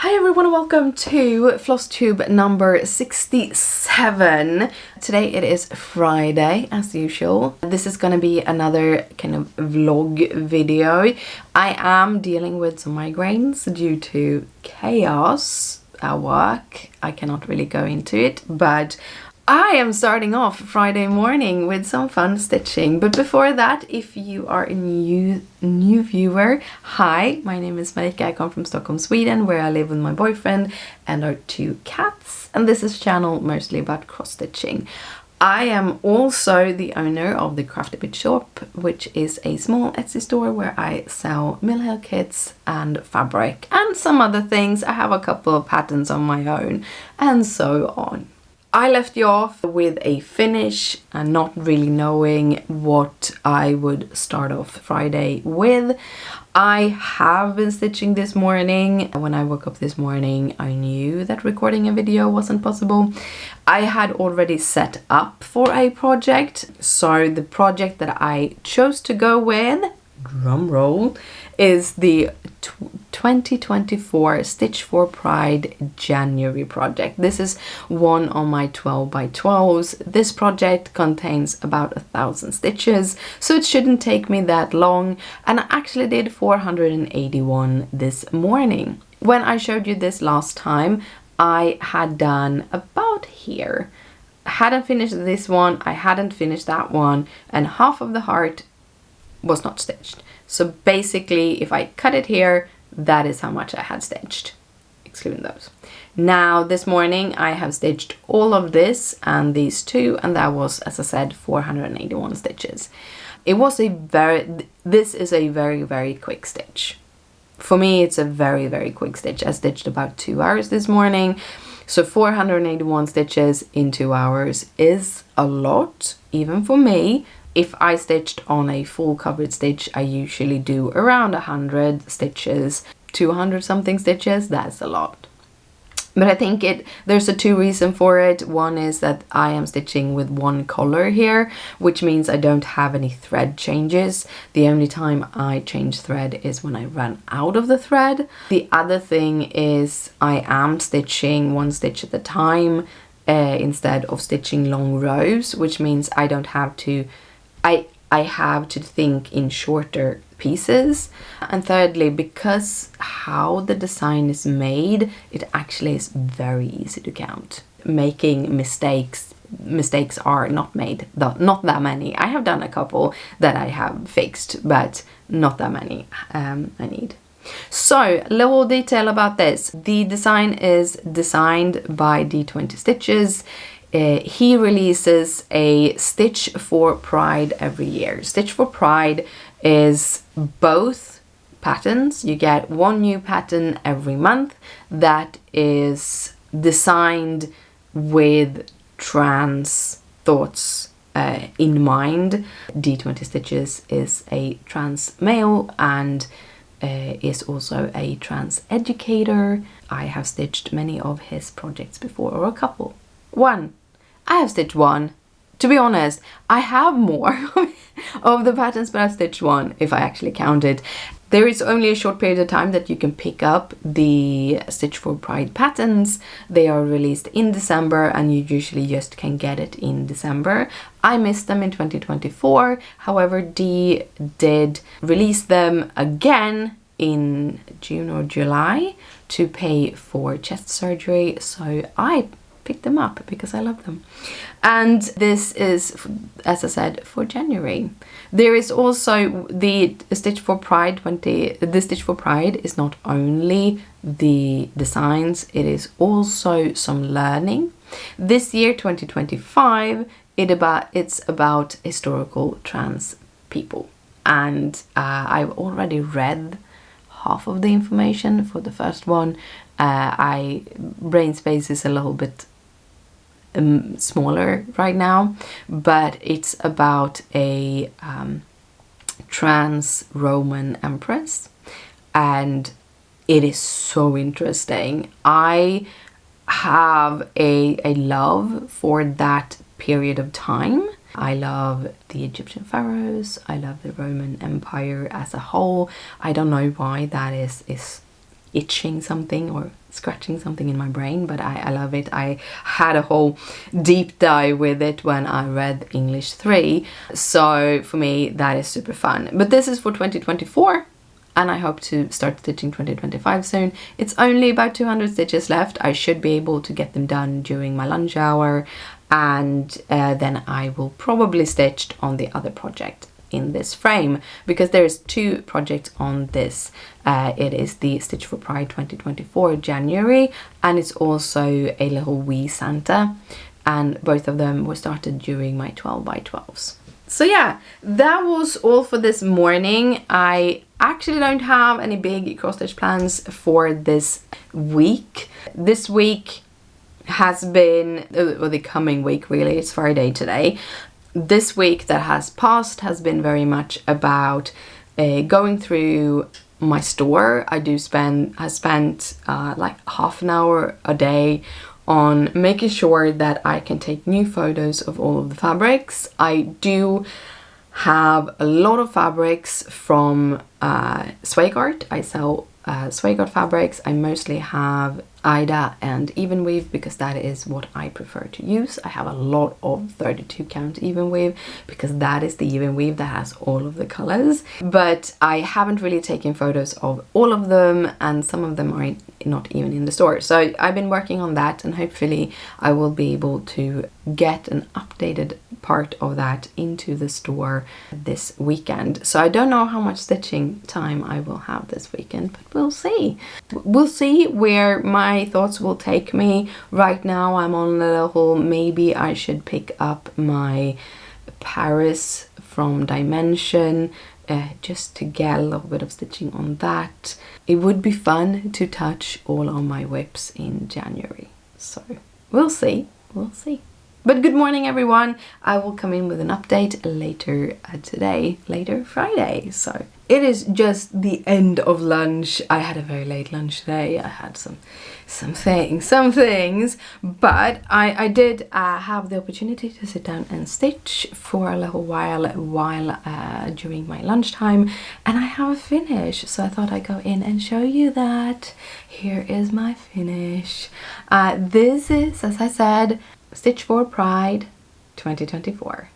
Hi everyone, welcome to Flosstube number 67. Today it is Friday as usual. This is gonna be another kind of vlog video. I am dealing with some migraines due to chaos at work. I cannot really go into it, but I am starting off Friday morning with some fun stitching. But before that, if you are a new viewer, hi, my name is Marika. I come from Stockholm, Sweden, where I live with my boyfriend and our 2 cats. And this is a channel mostly about cross stitching. I am also the owner of the Craftybit Shop, which is a small Etsy store where I sell mill kits and fabric and some other things. I have a couple of patterns on my own and so on. I left you off with a finish and not really knowing what I would start off Friday with. I have been stitching this morning. When I woke up this morning, I knew that recording a video wasn't possible. I had already set up for a project. So the project that I chose to go with, drum roll, is the 2024 Stitch for Pride January project. This is one on my 12 by 12s. This project contains about 1,000 stitches, so it shouldn't take me that long, and I actually did 481 this morning. When I showed you this last time, I had done about here. I hadn't finished this one, I hadn't finished that one, and half of the heart was not stitched. So basically, if I cut it here, that is how much I had stitched, excluding those. Now, this morning, I have stitched all of this and these 2, and that was, as I said, 481 stitches. It was this is a very, very quick stitch. For me, it's a very, very quick stitch. I stitched about 2 hours this morning. So 481 stitches in 2 hours is a lot, even for me. If I stitched on a full covered stitch, I usually do around 100 stitches, 200 something stitches. That's a lot. But I think there's 2 reasons for it. One is that I am stitching with one color here, which means I don't have any thread changes. The only time I change thread is when I run out of the thread. The other thing is I am stitching 1 stitch at a time instead of stitching long rows, which means I don't have to I have to think in shorter pieces. And thirdly, because how the design is made, it actually is very easy to count. Making mistakes are not made, not that many. I have done a couple that I have fixed, but not that many I need. So, a little detail about this. The design is designed by D20 Stitches. He releases a Stitch for Pride every year. Stitch for Pride is both patterns. You get 1 new pattern every month that is designed with trans thoughts in mind. D20 Stitches is a trans male and is also a trans educator. I have stitched many of his projects before, or a couple. I have stitched 1. To be honest, I have more of the patterns, but I've stitched 1 if I actually count it. There is only a short period of time that you can pick up the Stitch for Pride patterns. They are released in December and you usually just can get it in December. I missed them in 2024. However, D did release them again in June or July to pay for chest surgery. So I pick them up because I love them. And this is, as I said, for January. There is also the Stitch for Pride the Stitch for Pride is not only the designs, it is also some learning. This year, 2025, it's about historical trans people. And I've already read half of the information for the first one. Brain space is a little bit smaller right now, but it's about a trans Roman empress, and it is so interesting. I have a love for that period of time. I love the Egyptian pharaohs. I love the Roman Empire as a whole. I don't know why that is itching something or scratching something in my brain, but I love it. I had a whole deep dive with it when I read English 3, so for me that is super fun. But this is for 2024, and I hope to start stitching 2025 soon. It's only about 200 stitches left. I should be able to get them done during my lunch hour, and then I will probably stitch on the other project in this frame, because there's 2 projects on this. It is the Stitch for Pride 2024 January, and it's also a little wee Santa, and both of them were started during my 12 by 12s. So yeah, that was all for this morning. I actually don't have any big cross stitch plans for this week. This week has been, or the coming week really, it's Friday today. This week that has passed has been very much about going through my store. I spent like half an hour a day on making sure that I can take new photos of all of the fabrics. I do have a lot of fabrics from Zweigart. I sell Zweigart fabrics. I mostly have Ida and evenweave because that is what I prefer to use. I have a lot of 32 count evenweave because that is the evenweave that has all of the colors, but I haven't really taken photos of all of them, and some of them are not even in the store. So I've been working on that, and hopefully I will be able to get an updated part of that into the store this weekend. So I don't know how much stitching time I will have this weekend, but we'll see. We'll see where my thoughts will take me. Right now I'm on a little, maybe I should pick up my Paris from Dimension just to get a little bit of stitching on that. It would be fun to touch all on my whips in January, so we'll see. But good morning everyone. I will come in with an update later today, later Friday. So it is just the end of lunch. I had a very late lunch today. I had some things, but I did have the opportunity to sit down and stitch for a little while during my lunchtime, and I have a finish. So I thought I'd go in and show you that. Here is my finish. This is, as I said, Stitch for Pride 2024.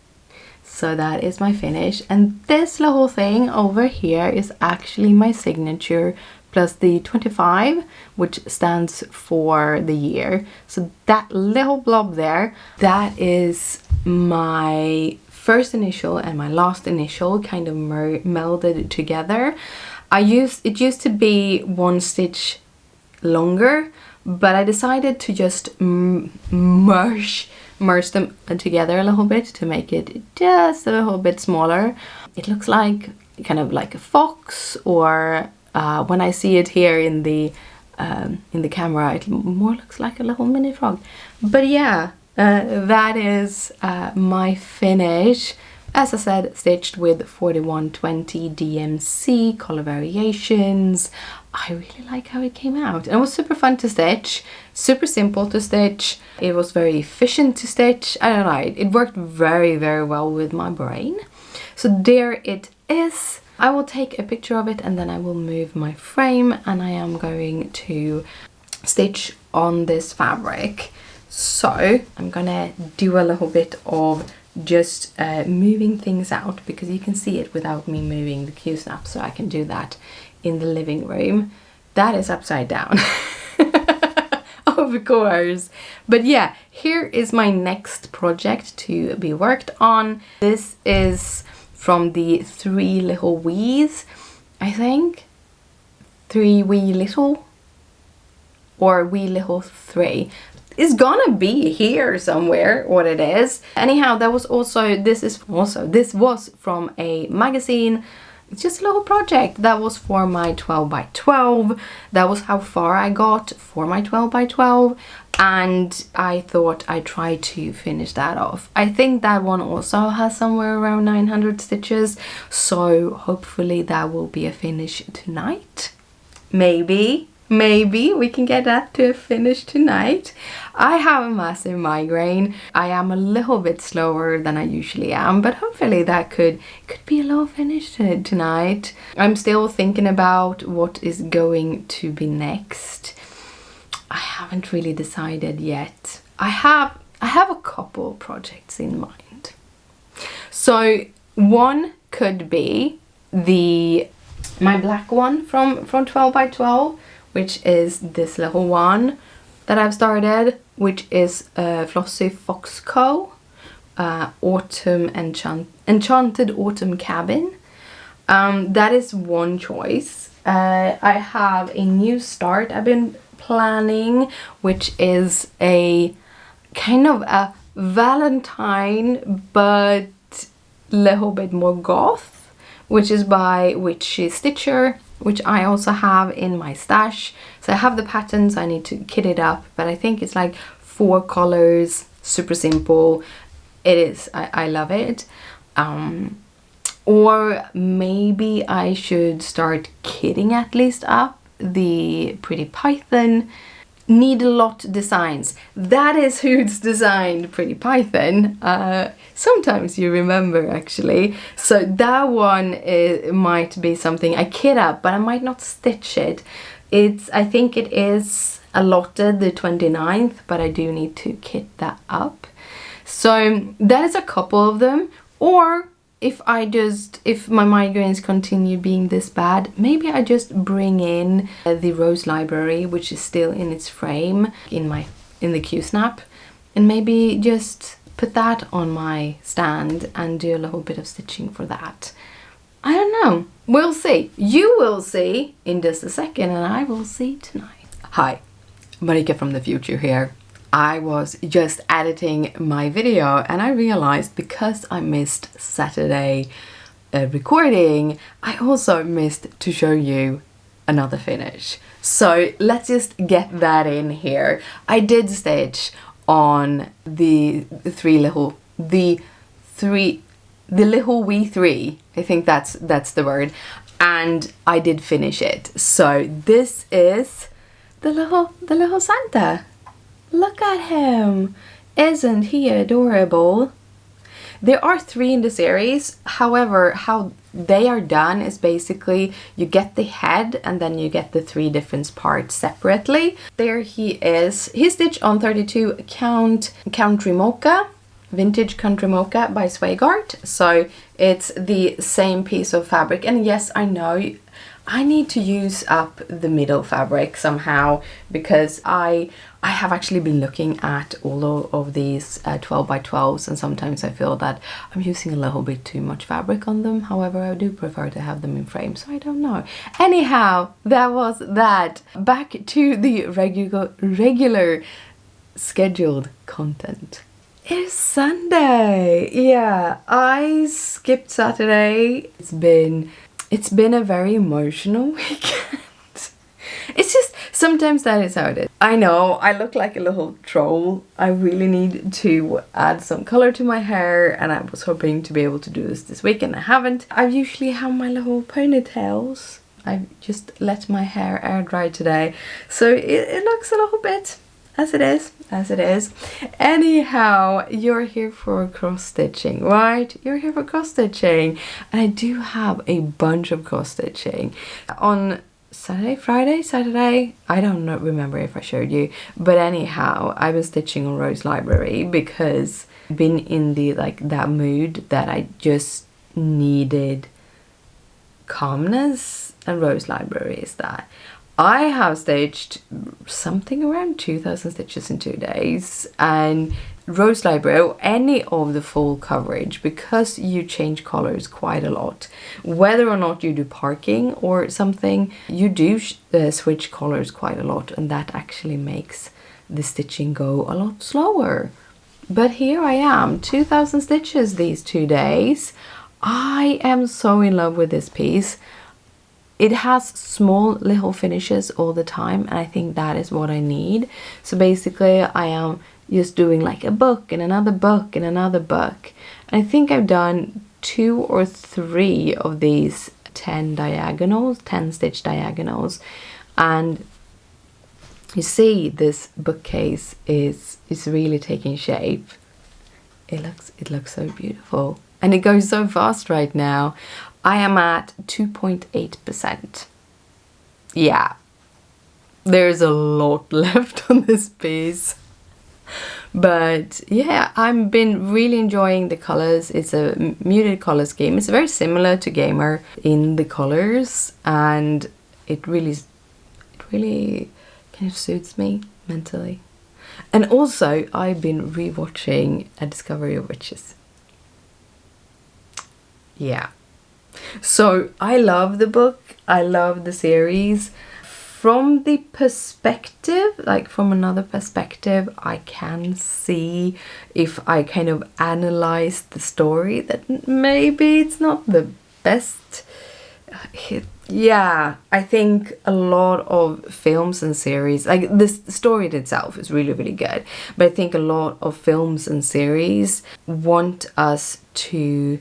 So that is my finish, and this little thing over here is actually my signature plus the 25, which stands for the year. So that little blob there, that is my first initial and my last initial kind of melded together. It used to be 1 stitch longer, but I decided to just merge them together a little bit to make it just a little bit smaller. It looks like kind of like a fox, or when I see it here in the camera, it more looks like a little mini frog. But yeah, that is my finish. As I said, stitched with 4120 DMC color variations. I really like how it came out, and it was super fun to stitch, super simple to stitch. It was very efficient to stitch. I don't know, it worked very, very well with my brain. So there it is. I will take a picture of it and then I will move my frame, and I am going to stitch on this fabric. So I'm gonna do a little bit of just moving things out, because you can see it without me moving the Q-snap, so I can do that in the living room. That is upside down. Of course. But yeah, here is my next project to be worked on. This is from the 3 Little Wees, I think. 3 Wee Little, or Wee Little 3. It's gonna be here somewhere what it is. Anyhow, that was also, this was from a magazine. It's just a little project that was for my 12 by 12. That was how far I got for my 12 by 12, and I thought I'd try to finish that off. I think that one also has somewhere around 900 stitches, so hopefully that will be a finish tonight. Maybe. maybe we can get that to a finish tonight. I have a massive migraine. I am a little bit slower than I usually am, but hopefully that could be a little finish tonight. I'm still thinking about what is going to be next. I haven't really decided yet. I have a couple projects in mind. So one could be my black one from 12 by 12, which is this little one that I've started, which is Flossy Fox Co. Autumn Enchanted Autumn Cabin. That is one choice. I have a new start I've been planning, which is a kind of a Valentine but little bit more goth, which is by Witchy Stitcher, which I also have in my stash. So I have the patterns, I need to kit it up, but I think it's like 4 colors, super simple. It is, I love it. Or maybe I should start kitting at least up the Pretty Python Needleart designs. That is who's designed Pretty Python. Sometimes you remember, actually. So that one might be something I kit up, but I might not stitch it. I think it is allotted the 29th, but I do need to kit that up. So that is a couple of them. Or if my migraines continue being this bad, maybe I just bring in the Rose Library, which is still in its frame in the Q-snap, and maybe just put that on my stand and do a little bit of stitching for that. I don't know. We'll see. You will see in just a second, and I will see tonight. Hi, Marika from the future here. I was just editing my video and I realized because I missed Saturday recording, I also missed to show you another finish. So let's just get that in here. I did stitch on the little wee three. I think that's the word. And I did finish it. So this is the little Santa. Look at him! Isn't he adorable? There are 3 in the series. However, how they are done is basically you get the head and then you get the 3 different parts separately. There he is. He's stitched on 32 Country Mocha, Vintage Country Mocha by Zweigart. So it's the same piece of fabric. And yes, I know I need to use up the middle fabric somehow, because I have actually been looking at all of these 12 by 12s, and sometimes I feel that I'm using a little bit too much fabric on them. However, I do prefer to have them in frame, so I don't know. Anyhow, that was that. Back to the regular scheduled content. It's Sunday. Yeah, I skipped Saturday. It's been a very emotional weekend. It's just, sometimes that is how it is. I know, I look like a little troll. I really need to add some color to my hair, and I was hoping to be able to do this weekend. I haven't. I usually have my little ponytails. I've just let my hair air dry today. So it looks a little bit as it is. Anyhow, you're here for cross stitching, right? You're here for cross stitching, and I do have a bunch of cross stitching on Saturday. I don't remember if I showed you, but anyhow, I've been stitching on Rose Library because I've been in that mood that I just needed calmness, and Rose Library is that. I have stitched something around 2,000 stitches in 2 days, and Rose Library, any of the full coverage, because you change colors quite a lot, whether or not you do parking or something, you do switch colors quite a lot, and that actually makes the stitching go a lot slower. But here I am, 2,000 stitches these 2 days. I am so in love with this piece. It has small little finishes all the time, and I think that is what I need. So basically I am just doing like a book and another book and another book. And I think I've done 2 or 3 of these 10 stitch diagonals, and You see, this bookcase is really taking shape. It looks so beautiful. And it goes so fast right now. I am at 2.8%. Yeah. There's a lot left on this piece. But yeah, I've been really enjoying the colors. It's a muted color scheme. It's very similar to Gamer in the colors, and it really kind of suits me mentally. And also, I've been rewatching A Discovery of Witches. Yeah. So I love the book. I love the series. From the perspective, like from another perspective, I can see, if I kind of analyze the story, that maybe it's not the best. Yeah, I think a lot of films and series, like this story itself is really, really good, but I think a lot of films and series want us to,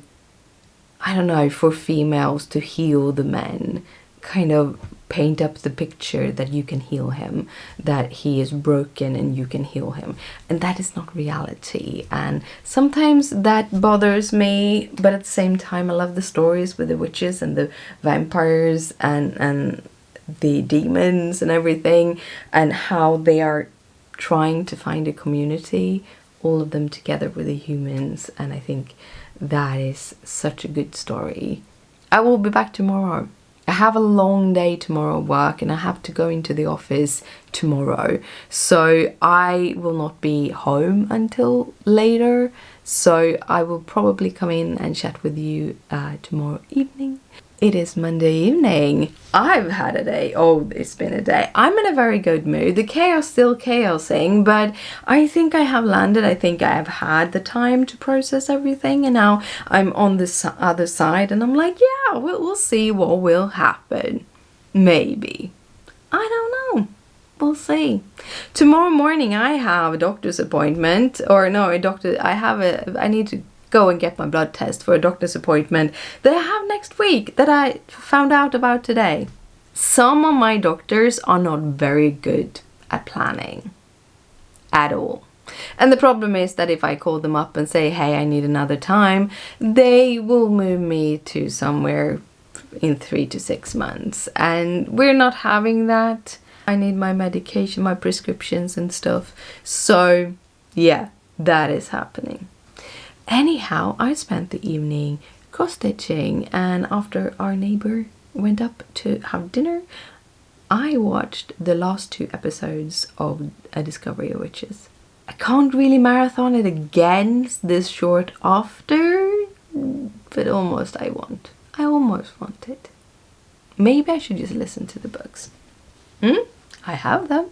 I don't know, for females to heal the men, kind of paint up the picture that you can heal him, that he is broken and you can heal him, and that is not reality. And sometimes that bothers me, but at the same time I love the stories with the witches and the vampires and the demons and everything, and how they are trying to find a community, all of them together with the humans. And I think that is such a good story. I will be back tomorrow. I have a long day tomorrow at work, and I have to go into the office tomorrow, so I will not be home until later. So I will probably come in and chat with you tomorrow evening. It is Monday evening. I've had a day. Oh, it's been a day. I'm in a very good mood. The chaos still chaosing, but I think I have landed. I think I have had the time to process everything, and now I'm on this other side, and I'm like, yeah, we'll see what will happen. Maybe. I don't know. We'll see. Tomorrow morning I have a doctor's appointment, or no, I need to go and get my blood test for a doctor's appointment that I have next week, that I found out about today. Some of my doctors are not very good at planning at all. And the problem is that if I call them up and say, hey, I need another time, they will move me to somewhere in 3 to 6 months. And we're not having that. I need my medication, my prescriptions and stuff. So yeah, that is happening. Anyhow, I spent the evening cross-stitching, and after our neighbor went up to have dinner, I watched the last 2 episodes of A Discovery of Witches. I can't really marathon it again this short after, but almost I want. I almost want it. Maybe I should just listen to the books. I have them.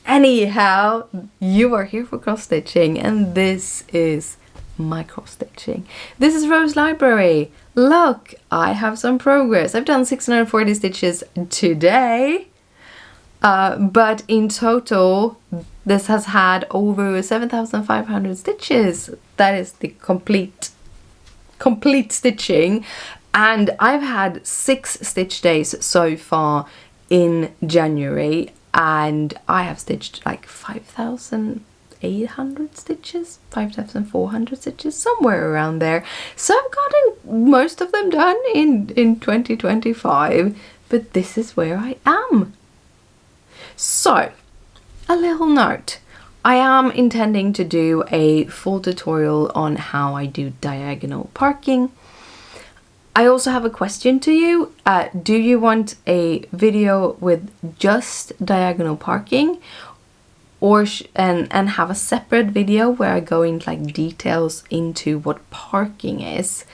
Anyhow, you are here for cross-stitching, and this is my cross-stitching. This is Rose Library. Look, I have some progress. I've done 640 stitches today, but in total this has had over 7,500 stitches. That is the complete stitching, and I've had 6 stitch days so far in January, and I have stitched like 5,800 stitches, 5,400 stitches, somewhere around there. So I've gotten most of them done in 2025, but this is where I am. So, a little note. I am intending to do a full tutorial on how I do diagonal parking. I also have a question to you. Do you want a video with just diagonal parking, or and have a separate video where I go into like details into what parking is?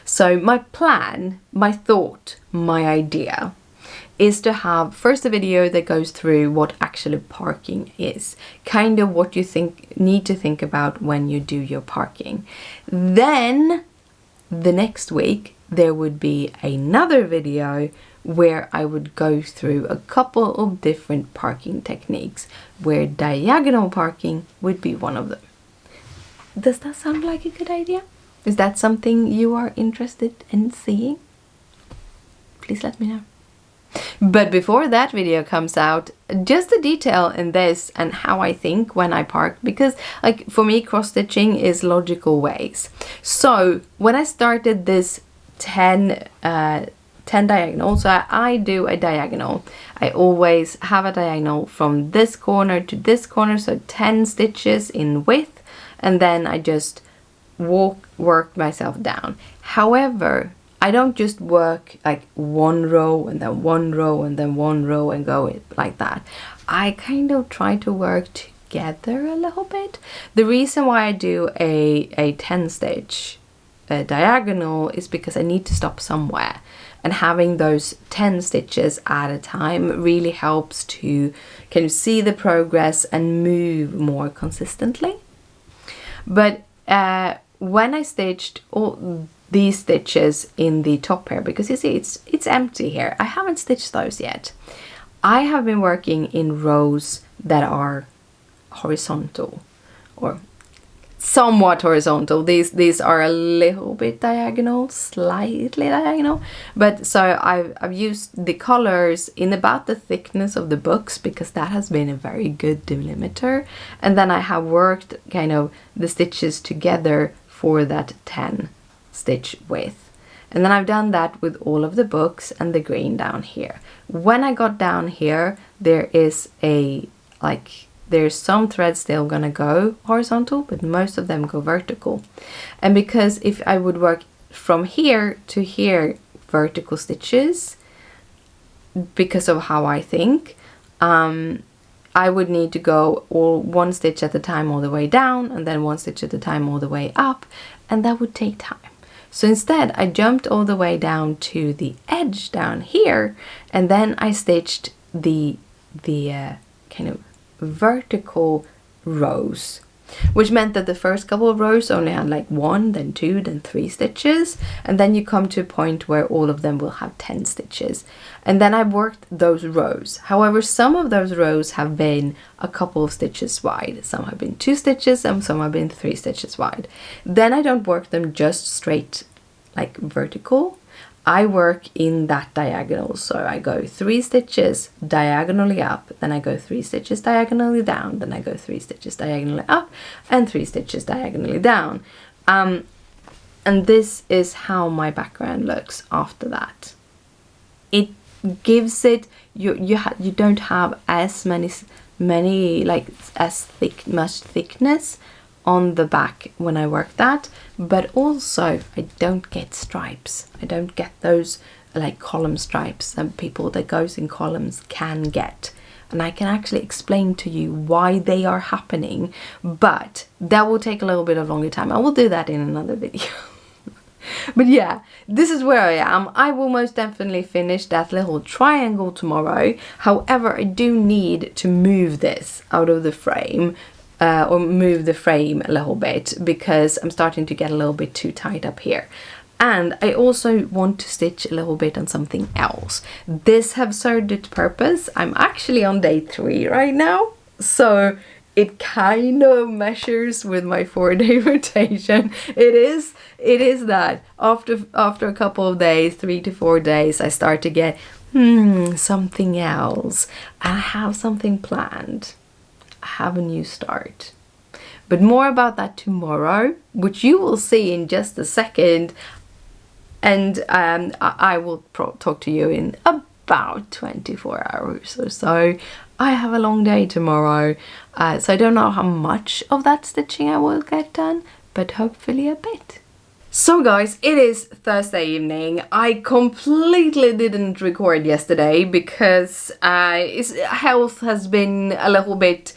So my plan, my thought, my idea is to have first a video that goes through what actually parking is, kind of what you need to think about when you do your parking. Then the next week there would be another video where I would go through a couple of different parking techniques, where diagonal parking would be one of them. Does that sound like a good idea? Is that something you are interested in seeing? Please let me know. But before that video comes out, just a detail in this and how I think when I park, because like for me cross stitching is logical ways. So when I started this 10 diagonal, so I do a diagonal. I always have a diagonal from this corner to this corner, so 10 stitches in width, and then I just work myself down. However, I don't just work like one row and then one row and then one row and go like that. I kind of try to work together a little bit. The reason why I do a 10 stitch diagonal is because I need to stop somewhere, and having those 10 stitches at a time really helps to kind of see the progress and move more consistently. But when I stitched all these stitches in the top here, because you see it's empty here, I haven't stitched those yet. I have been working in rows that are horizontal, or somewhat horizontal. These are a little bit diagonal, slightly diagonal, but so I've used the colors in about the thickness of the books, because that has been a very good delimiter, and then I have worked kind of the stitches together for that 10 stitch width. And then I've done that with all of the books and the green down here. When I got down here, there is there's some threads still gonna go horizontal, but most of them go vertical. And because if I would work from here to here vertical stitches, because of how I think, I would need to go one stitch at a time all the way down, and then one stitch at a time all the way up, and that would take time. So instead I jumped all the way down to the edge down here, and then I stitched the kind of vertical rows, which meant that the first couple of rows only had like 1, then 2, then 3 stitches, and then you come to a point where all of them will have 10 stitches. And then I worked those rows. However, some of those rows have been a couple of stitches wide, some have been 2 stitches and some have been 3 stitches wide. Then I don't work them just straight like vertical, I work in that diagonal. So I go 3 stitches diagonally up, then I go 3 stitches diagonally down, then I go 3 stitches diagonally up and 3 stitches diagonally down. And this is how my background looks after that. It gives it, you don't have as many like much thickness on the back when I work that, but also I don't get stripes. I don't get those like column stripes that people that goes in columns can get, and I can actually explain to you why they are happening, but that will take a little bit of longer time. I will do that in another video. But yeah, this is where I am. I will most definitely finish that little triangle tomorrow. However, I do need to move this out of the frame, or move the frame a little bit, because I'm starting to get a little bit too tight up here. And I also want to stitch a little bit on something else. This have served its purpose. I'm actually on day 3 right now, so it kind of measures with my 4-day rotation. It is that after a couple of days, 3 to 4 days, I start to get something else. I have something planned. I have a new start. But more about that tomorrow, which you will see in just a second. And I will talk to you in about 24 hours or so. I have a long day tomorrow, so I don't know how much of that stitching I will get done, but hopefully a bit. So guys, it is Thursday evening. I completely didn't record yesterday because health has been a little bit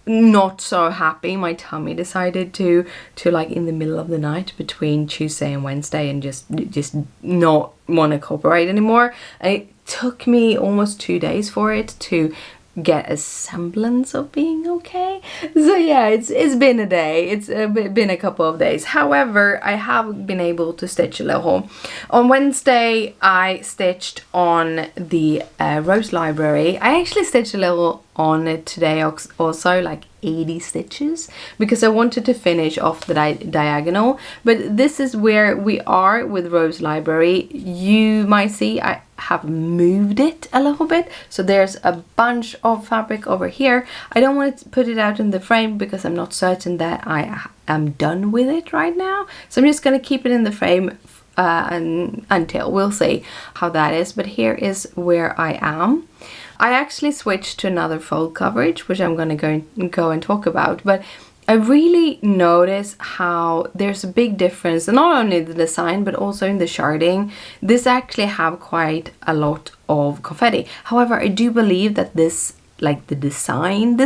not so happy. My tummy decided to like in the middle of the night between Tuesday and Wednesday and just not want to cooperate anymore. And it took me almost 2 days for it to get a semblance of being okay. So yeah, it's been a day. It's been a couple of days. However, I have been able to stitch a little. On Wednesday I stitched on the Rose Library. I actually stitched a little on it today also, like 80 stitches, because I wanted to finish off the diagonal. But this is where we are with Rose Library. You might see I have moved it a little bit, so there's a bunch of fabric over here. I don't want to put it out in the frame because I'm not certain that I am done with it right now, so I'm just going to keep it in the frame until we'll see how that is. But here is where I am. I actually switched to another fold coverage, which I'm going to go and talk about, but I really notice how there's a big difference, not only the design but also in the sharding. This actually have quite a lot of confetti. However, I do believe that this, like the design,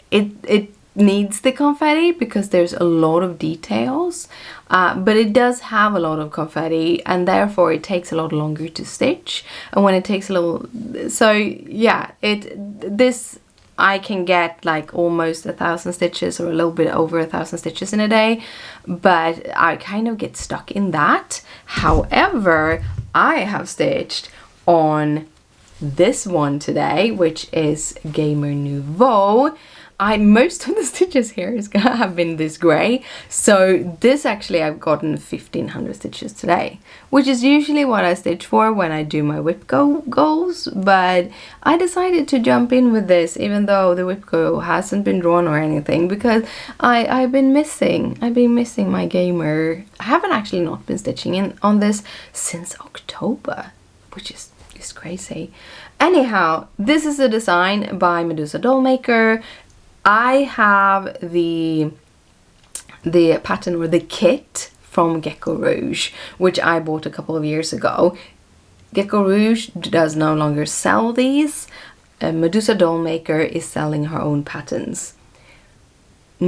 it needs the confetti because there's a lot of details, but it does have a lot of confetti, and therefore it takes a lot longer to stitch. And when it takes a little, so yeah, this I can get like almost 1,000 stitches or a little bit over 1,000 stitches in a day, but I kind of get stuck in that. However, I have stitched on this one today, which is Gamer Nouveau. Most of the stitches here have been this grey, so this actually I've gotten 1,500 stitches today, which is usually what I stitch for when I do my whip goals, but I decided to jump in with this even though the whip goal hasn't been drawn or anything, because I've been missing my gamer. I haven't actually not been stitching on this since October, which is crazy. Anyhow, this is a design by Medusa Dollmaker. I have the pattern or the kit from Gecko Rouge, which I bought a couple of years ago. Gecko Rouge does no longer sell these. Medusa Dollmaker is selling her own patterns.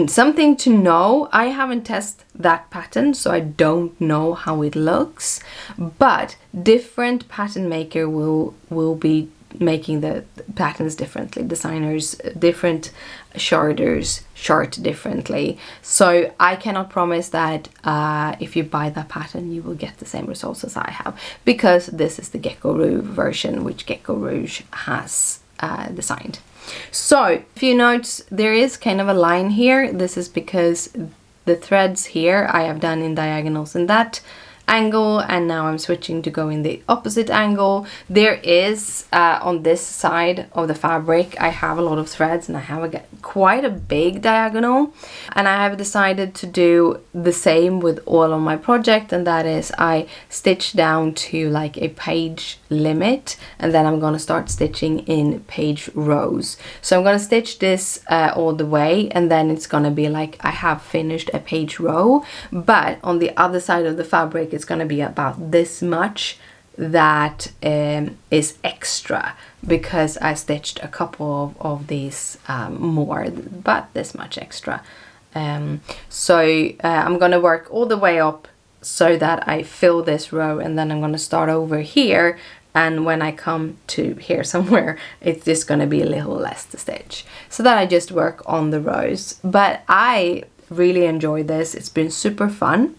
Something to know, I haven't tested that pattern, so I don't know how it looks, but different pattern maker will be making the patterns differently. Designers, different sharders chart differently, so I cannot promise that if you buy that pattern you will get the same results as I have, because this is the Gecko Rouge version, which Gecko Rouge has designed. So if you notice, there is kind of a line here. This is because the threads here I have done in diagonals in that angle, and now I'm switching to go in the opposite angle. There is on this side of the fabric I have a lot of threads, and I have quite a big diagonal, and I have decided to do the same with all of my project, and that is I stitch down to like a page limit, and then I'm gonna start stitching in page rows. So I'm gonna stitch this all the way, and then it's gonna be like I have finished a page row, but on the other side of the fabric it's going to be about this much that is extra, because I stitched a couple of these more, but this much extra. So I'm going to work all the way up so that I fill this row, and then I'm going to start over here, and when I come to here somewhere it's just going to be a little less to stitch, so that I just work on the rows. But I really enjoy this. It's been super fun.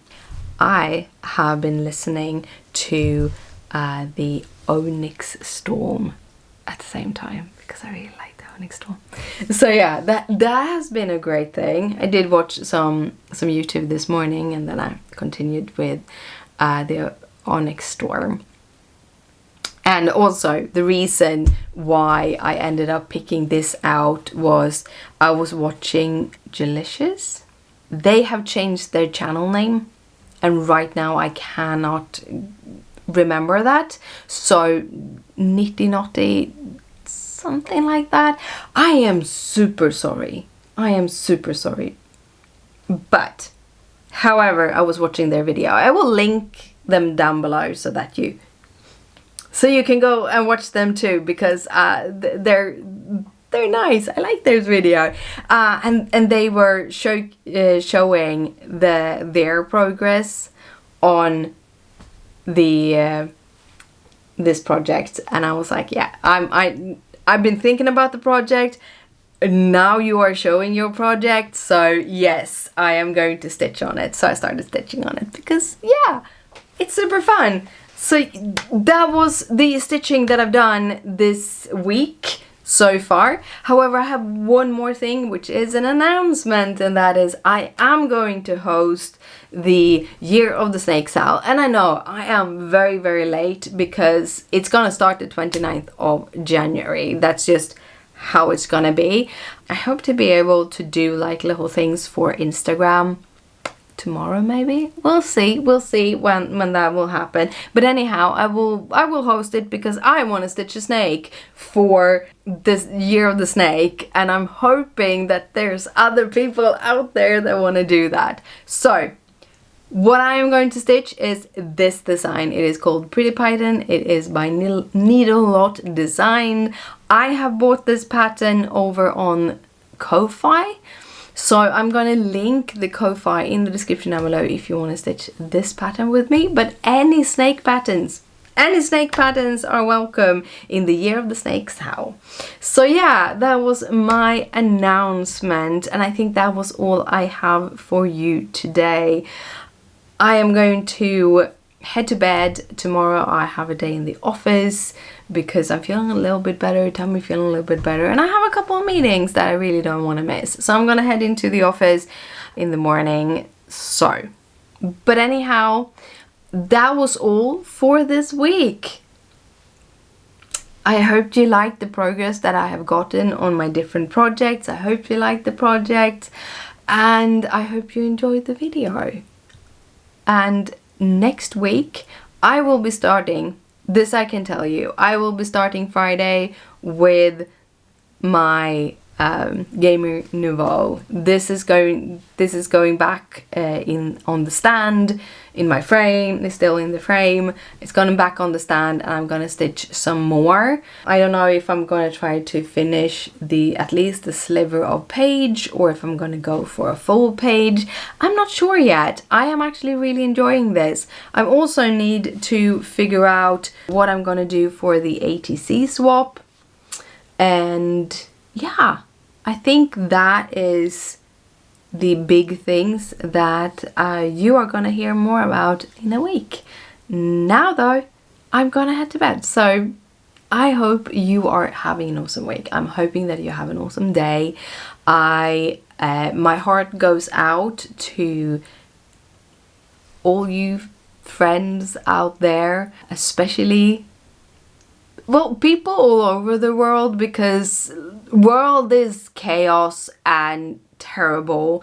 I have been listening to the Onyx Storm at the same time, because I really like the Onyx Storm. So yeah, that has been a great thing. I did watch some YouTube this morning, and then I continued with the Onyx Storm. And also the reason why I ended up picking this out was I was watching Delicious. They have changed their channel name, and right now I cannot remember that. So Nitty Notty, something like that. I am super sorry. I am super sorry. But, however, I was watching their video. I will link them down below so that you can go and watch them too, because they're nice. I like their video, and they were showing their progress on the this project, and I was like, yeah, I've been thinking about the project. Now you are showing your project, so yes, I am going to stitch on it. So I started stitching on it because yeah, it's super fun. So that was the stitching that I've done this week. so far. However, I have one more thing, which is an announcement, and that is I am going to host the Year of the Snake Sale. And I know I am very, very late because it's gonna start the 29th of January. That's just how it's gonna be. I hope to be able to do like little things for Instagram tomorrow, maybe. We'll see when that will happen. But anyhow, I will host it because I want to stitch a snake for this Year of the Snake, and I'm hoping that there's other people out there that want to do that. So what I am going to stitch is this design. It is called Pretty Python. It is by Needleart Design. I have bought this pattern over on Ko-fi. So I'm gonna link the Ko-fi in the description down below if you want to stitch this pattern with me. But any snake patterns are welcome in the Year of the Snake Sale. So yeah, that was my announcement, and I think that was all I have for you today. I am going to head to bed. Tomorrow I have a day in the office because I'm feeling a little bit better, tummy feeling a little bit better, and I have a couple of meetings that I really don't want to miss. So I'm gonna head into the office in the morning. So, but anyhow, that was all for this week. I hope you liked the progress that I have gotten on my different projects. I hope you liked the project, and I hope you enjoyed the video. And next week I will be starting, this I can tell you, I will be starting Friday with my Gamer Nouveau. This is going back on the stand in my frame. It's still in the frame. It's going back on the stand, and I'm gonna stitch some more. I don't know if I'm gonna try to finish at least the sliver of page, or if I'm gonna go for a full page. I'm not sure yet. I am actually really enjoying this. I also need to figure out what I'm gonna do for the ATC swap, and yeah, I think that is the big things that you are gonna hear more about in a week. Now though, I'm gonna head to bed. So I hope you are having an awesome week. I'm hoping that you have an awesome day. My heart goes out to all you friends out there, especially, well, people all over the world, because world is chaos and terrible.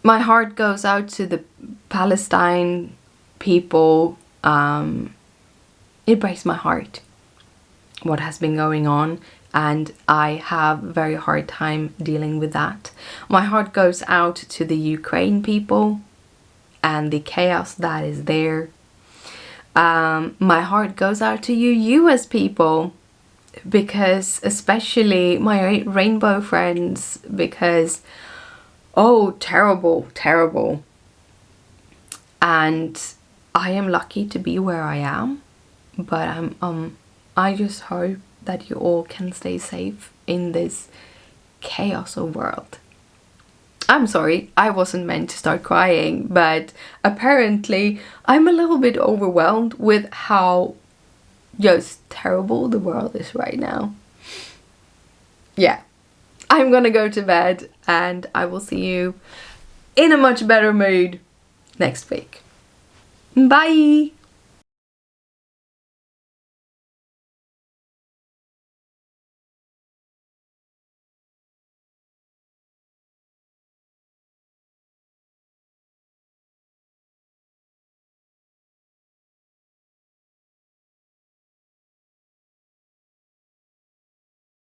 My heart goes out to the Palestine people. It breaks my heart what has been going on, and I have a very hard time dealing with that. My heart goes out to the Ukraine people and the chaos that is there. My heart goes out to you US people, because especially my rainbow friends, because oh, terrible, terrible. And I am lucky to be where I am, but I just hope that you all can stay safe in this chaos of world. I'm sorry, I wasn't meant to start crying, but apparently I'm a little bit overwhelmed with how just terrible the world is right now. Yeah, I'm gonna go to bed, and I will see you in a much better mood next week. Bye!